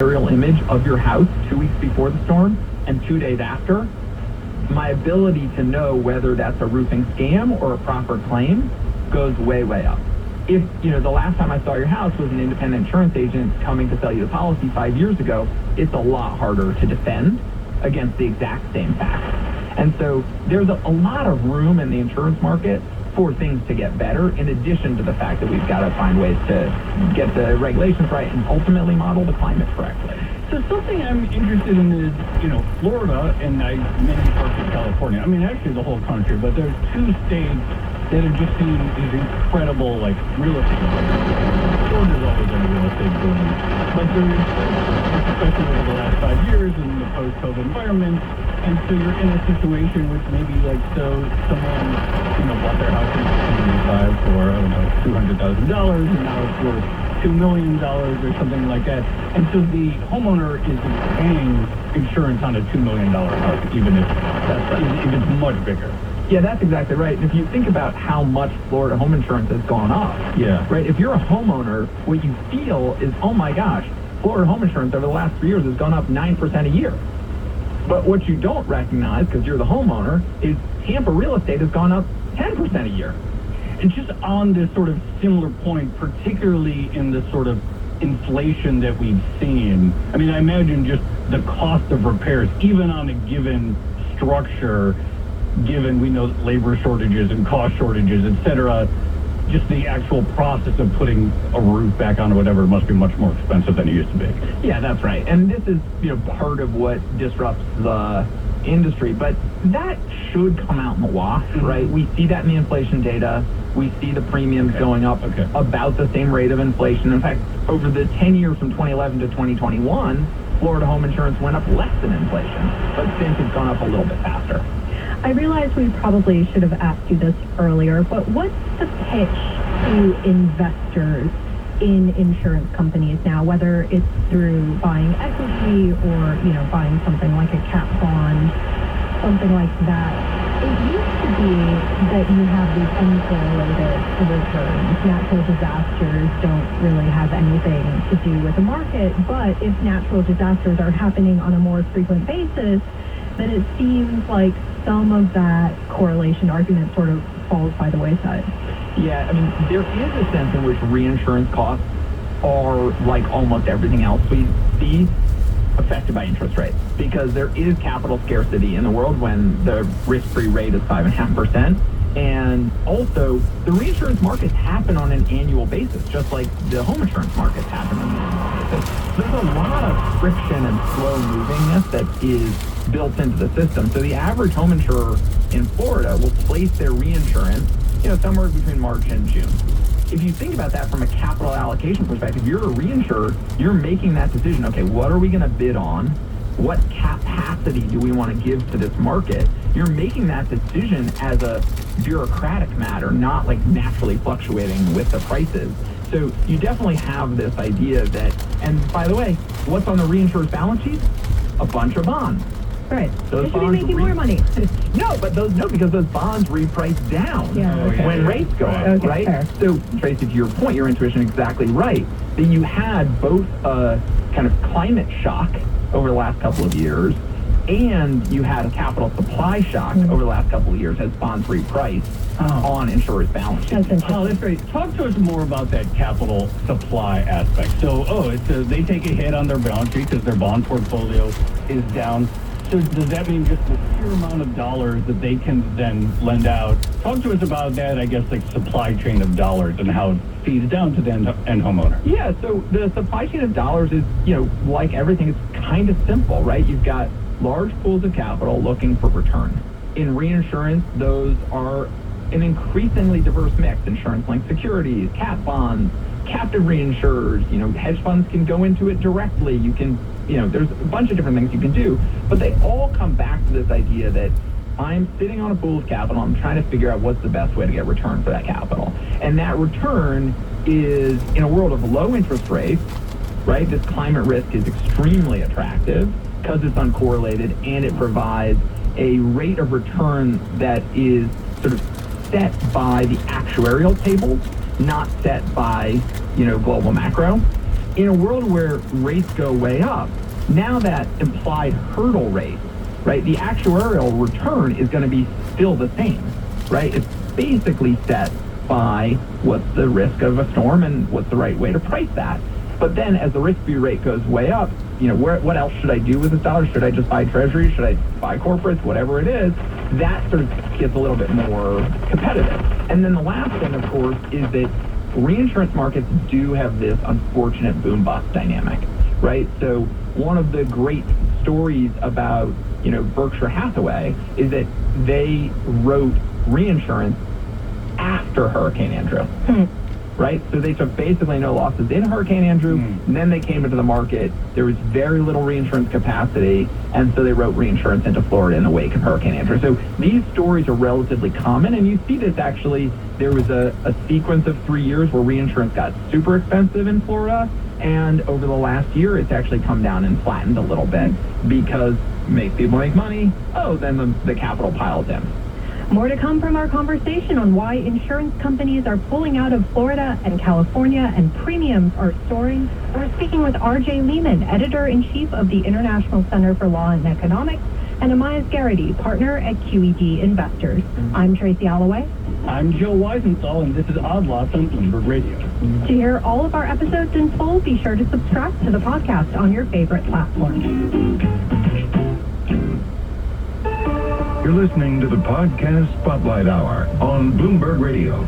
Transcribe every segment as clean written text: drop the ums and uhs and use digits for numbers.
aerial image of your house 2 weeks before the storm and 2 days after, my ability to know whether that's a roofing scam or a proper claim goes way, way up. If, the last time I saw your house was an independent insurance agent coming to sell you the policy 5 years ago, it's a lot harder to defend against the exact same facts. And so there's a lot of room in the insurance market for things to get better, in addition to the fact that we've got to find ways to get the regulations right and ultimately model the climate correctly. So something I'm interested in is, Florida and many parts of California. I mean, actually the whole country, but there's two states that have just seen these incredible, real estate boom. Florida's always been a real estate boom. But there's, especially over the last 5 years in the post-COVID environment, and so you're in a situation which maybe, someone, bought their house in 1995 for, $200,000, and now it's worth $2 million or something like that. And so the homeowner is paying insurance on a $2 million house, even if it's much bigger. Yeah, that's exactly right. And if you think about how much Florida home insurance has gone up, right? If you're a homeowner, what you feel is, oh my gosh, Florida home insurance over the last 3 years has gone up 9% a year. But what you don't recognize, because you're the homeowner, is Tampa real estate has gone up 10% a year. And just on this sort of similar point, particularly in the sort of inflation that we've seen, I mean, I imagine just the cost of repairs, even on a given structure, given we know labor shortages and cost shortages, et cetera, just the actual process of putting a roof back on or whatever must be much more expensive than it used to be. Yeah, that's right. And this is, part of what disrupts the industry, but that should come out in the wash, right? We see that in the inflation data. We see the premiums going up about the same rate of inflation. In fact, over the 10 years from 2011 to 2021, Florida home insurance went up less than inflation, but since it's gone up a little bit faster. I realize we probably should have asked you this earlier, but what's the pitch to investors in insurance companies now, whether it's through buying equity or, buying something like a cat bond, something like that? It used to be that you have these uncorrelated returns. Natural disasters don't really have anything to do with the market, but if natural disasters are happening on a more frequent basis, then it seems like some of that correlation argument sort of falls by the wayside. Yeah, I mean, there is a sense in which reinsurance costs are, like almost everything else we see, affected by interest rates, because there is capital scarcity in the world when the risk-free rate is 5.5%. And also, the reinsurance markets happen on an annual basis, just like the home insurance markets happen on an annual basis. There's a lot of friction and slow movingness that is built into the system. So the average home insurer in Florida will place their reinsurance, somewhere between March and June. If you think about that from a capital allocation perspective, you're a reinsurer, you're making that decision. Okay, what are we going to bid on? What capacity do we want to give to this market? You're making that decision as a bureaucratic matter, not like naturally fluctuating with the prices. So you definitely have this idea that, and by the way, what's on the reinsurer's balance sheet? A bunch of bonds. Right. Those they should be making more money. because those bonds reprice down when rates go up, right? Fair. So, Tracy, to your point, your intuition is exactly right. That you had both a kind of climate shock over the last couple of years, and you had a capital supply shock over the last couple of years as bonds repriced on insurers' balance sheets. That's great. Talk to us more about that capital supply aspect. So, they take a hit on their balance sheet because their bond portfolio is down. So does that mean just the sheer amount of dollars that they can then lend out? Talk to us about that, I guess, supply chain of dollars and how it feeds down to the end homeowner. Yeah, so the supply chain of dollars is, like everything, it's kind of simple, right? You've got large pools of capital looking for return. In reinsurance, those are an increasingly diverse mix. Insurance-linked securities, cat bonds, captive reinsurers, hedge funds can go into it directly. You can, there's a bunch of different things you can do, but they all come back to this idea that I'm sitting on a pool of capital, I'm trying to figure out what's the best way to get return for that capital. And that return is, in a world of low interest rates, right, this climate risk is extremely attractive because it's uncorrelated and it provides a rate of return that is sort of set by the actuarial tables, not set by, global macro. in a world where rates go way up, now that implied hurdle rate, right, the actuarial return is going to be still the same, right? It's basically set by what's the risk of a storm and what's the right way to price that. But then as the risk-free rate goes way up, what else should I do with this dollar? Should I just buy treasuries? Should I buy corporates? Whatever it is, that sort of gets a little bit more competitive. And then the last thing, of course, is that reinsurance markets do have this unfortunate boom-bust dynamic, right? So one of the great stories about, Berkshire Hathaway is that they wrote reinsurance after Hurricane Andrew. Right? So they took basically no losses in Hurricane Andrew, and then they came into the market. There was very little reinsurance capacity, and so they wrote reinsurance into Florida in the wake of Hurricane Andrew. So these stories are relatively common, and you see this actually. There was a sequence of 3 years where reinsurance got super expensive in Florida, and over the last year, it's actually come down and flattened a little bit because people make money. Oh, then the capital piles in. More to come from our conversation on why insurance companies are pulling out of Florida and California and premiums are soaring. We're speaking with R.J. Lehman, editor-in-chief of the International Center for Law and Economics, and Amias Garrity, partner at QED Investors. I'm Tracy Alloway. I'm Joe Weisenthal, and this is Odd Lots on Bloomberg Radio. To hear all of our episodes in full, be sure to subscribe to the podcast on your favorite platform. You're listening to the Podcast Spotlight Hour on Bloomberg Radio.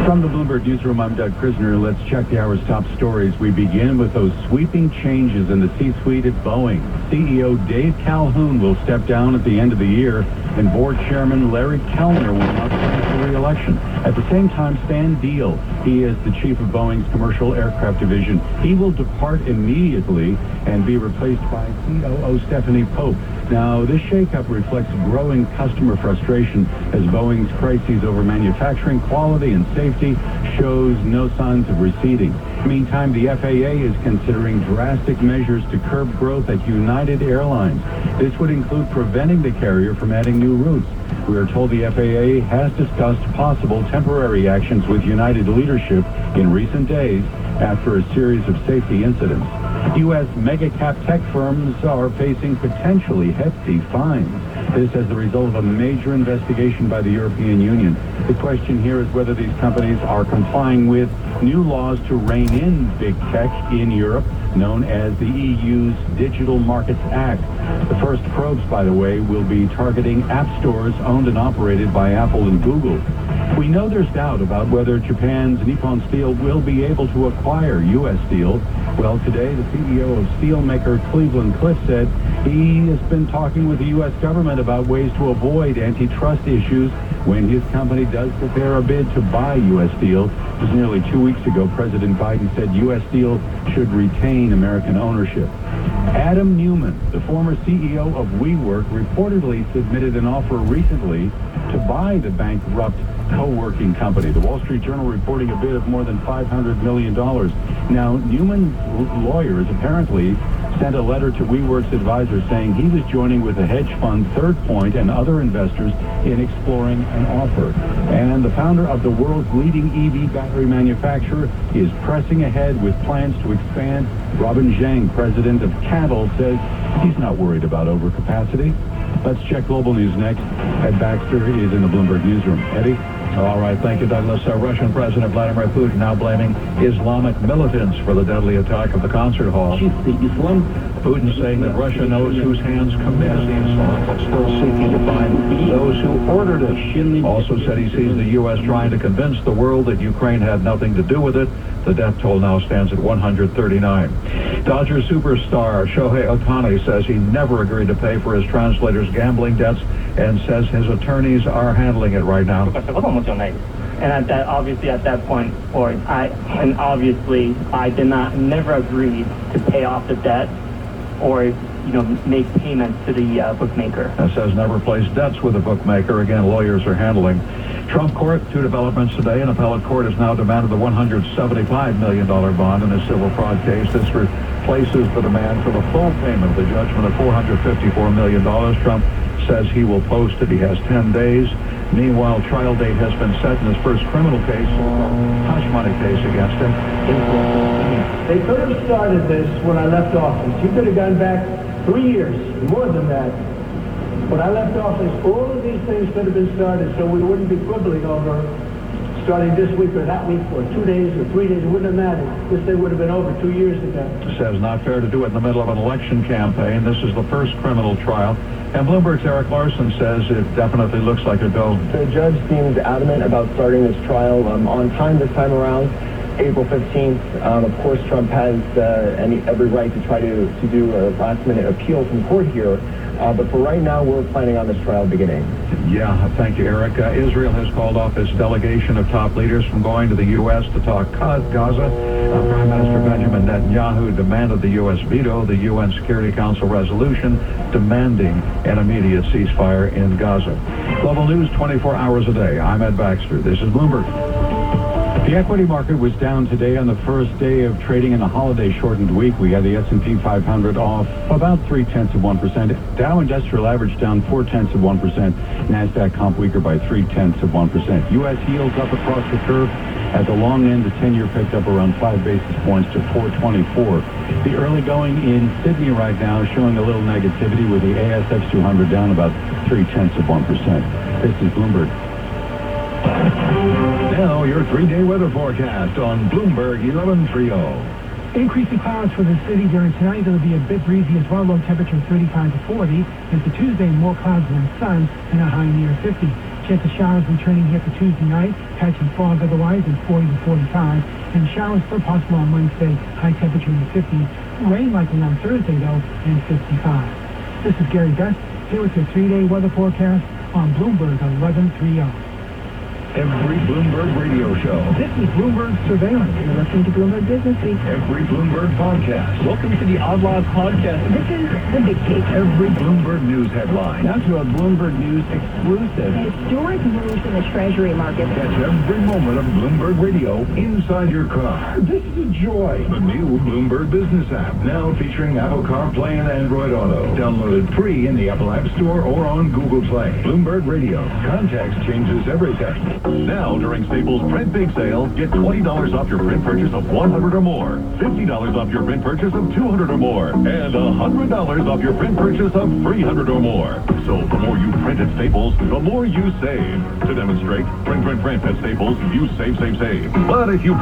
From the Bloomberg Newsroom, I'm Doug Krisner. Let's check the hour's top stories. We begin with those sweeping changes in the C-suite at Boeing. CEO Dave Calhoun will step down at the end of the year, and board chairman Larry Kellner will not stand for re-election. At the same time, Stan Deal, he is the chief of Boeing's commercial aircraft division. He will depart immediately and be replaced by COO Stephanie Pope. Now, this shakeup reflects growing customer frustration as Boeing's crises over manufacturing quality and safety shows no signs of receding. Meantime, the FAA is considering drastic measures to curb growth at United Airlines. This would include preventing the carrier from adding new routes. We are told the FAA has discussed possible temporary actions with United leadership in recent days after a series of safety incidents. U.S. mega-cap tech firms are facing potentially hefty fines. This as the result of a major investigation by the European Union. The question here is whether these companies are complying with new laws to rein in big tech in Europe, known as the EU's Digital Markets Act. The first probes, by the way, will be targeting app stores owned and operated by Apple and Google. We know there's doubt about whether Japan's Nippon Steel will be able to acquire U.S. Steel. Well, today, the CEO of steelmaker Cleveland-Cliffs said he has been talking with the U.S. government about ways to avoid antitrust issues when his company does prepare a bid to buy U.S. Steel. It was nearly 2 weeks ago, President Biden said U.S. Steel should retain American ownership. Adam Newman, the former CEO of WeWork, reportedly submitted an offer recently to buy the bankrupt co-working company. The Wall Street Journal reporting a bid of more than $500 million. Now, Newman's lawyers apparently sent a letter to WeWork's advisor saying he was joining with the hedge fund Third Point and other investors in exploring an offer. And the founder of the world's leading EV battery manufacturer is pressing ahead with plans to expand. Robin Zhang, president of CATL, says he's not worried about overcapacity. Let's check global news next. Ed Baxter is in the Bloomberg Newsroom. Eddie? All right, thank you, Douglas. Russian President Vladimir Putin now blaming Islamic militants for the deadly attack of the concert hall. Putin saying that Russia knows whose hands command the assault, but still seeking to find those who ordered it. Also said he sees the U.S. trying to convince the world that Ukraine had nothing to do with it. The death toll now stands at 139. Dodger superstar Shohei Ohtani says he never agreed to pay for his translator's gambling debts and says his attorneys are handling it right now. And at that point, I did never agree to pay off the debt or make payments to the bookmaker. It says never place debts with a bookmaker. Again, lawyers are handling. Trump court, two developments today. An appellate court has now demanded a $175 million bond in a civil fraud case. This replaces the demand for the full payment of the judgment of $454 million. Trump says he will post it. He has 10 days. Meanwhile, trial date has been set in his first criminal case, hush money case against him. They could have started this when I left office. You could have gone back 3 years, more than that. When I left office, all of these things could have been started so we wouldn't be quibbling over starting this week or that week or 2 days or 3 days. It wouldn't have mattered. This thing would have been over 2 years ago. Says not fair to do it in the middle of an election campaign. This is the first criminal trial. And Bloomberg's Eric Larson says it definitely looks like a go. The judge seemed adamant about starting this trial on time this time around, April 15th. Of course, Trump has every right to try to do a last-minute appeal from court here. But for right now, we're planning on this trial beginning. Yeah, thank you, Eric. Israel has called off its delegation of top leaders from going to the U.S. to talk Gaza. Prime Minister Benjamin Netanyahu demanded the U.S. veto the UN Security Council resolution demanding an immediate ceasefire in Gaza. Global News 24 hours a day. I'm Ed Baxter. This is Bloomberg. The equity market was down today on the first day of trading in a holiday-shortened week. We had the S&P 500 off about 0.3%. Dow Industrial Average down 0.4%. NASDAQ comp weaker by 0.3%. U.S. yields up across the curve. At the long end, the 10-year picked up around 5 basis points to 4.24. The early going in Sydney right now is showing a little negativity with the ASX 200 down about 0.3%. This is Bloomberg. Now, your 3-day weather forecast on Bloomberg 1130. Increasing clouds for the city during tonight. It'll be a bit breezy as well. Low temperature 35 to 40. Into Tuesday, more clouds than sun and a high near 50. Chance of showers returning here for Tuesday night. Patchy fog otherwise and 40 to 45. And showers still possible on Wednesday. High temperature in the 50s. Rain likely on Thursday though, and 55. This is Gary Best here with your 3-day weather forecast on Bloomberg 1130. Every Bloomberg radio show. This is Bloomberg Surveillance. You're listening to Bloomberg Business Week. Every Bloomberg podcast. Welcome to the Odd Lots podcast. This is The Big Take. Every Bloomberg news headline. Now to a Bloomberg News exclusive. Historic moves in the Treasury market. Catch every moment of Bloomberg radio inside your car. This is a joy. The new Bloomberg Business app, now featuring Apple CarPlay and Android Auto. Downloaded free in the Apple App Store or on Google Play. Bloomberg Radio. Context changes everything. Now, during Staples Print Big Sale, get $20 off your print purchase of $100 or more, $50 off your print purchase of $200 or more, and $100 off your print purchase of $300 or more. So the more you print at Staples, the more you save. To demonstrate, print at Staples, you save. But if you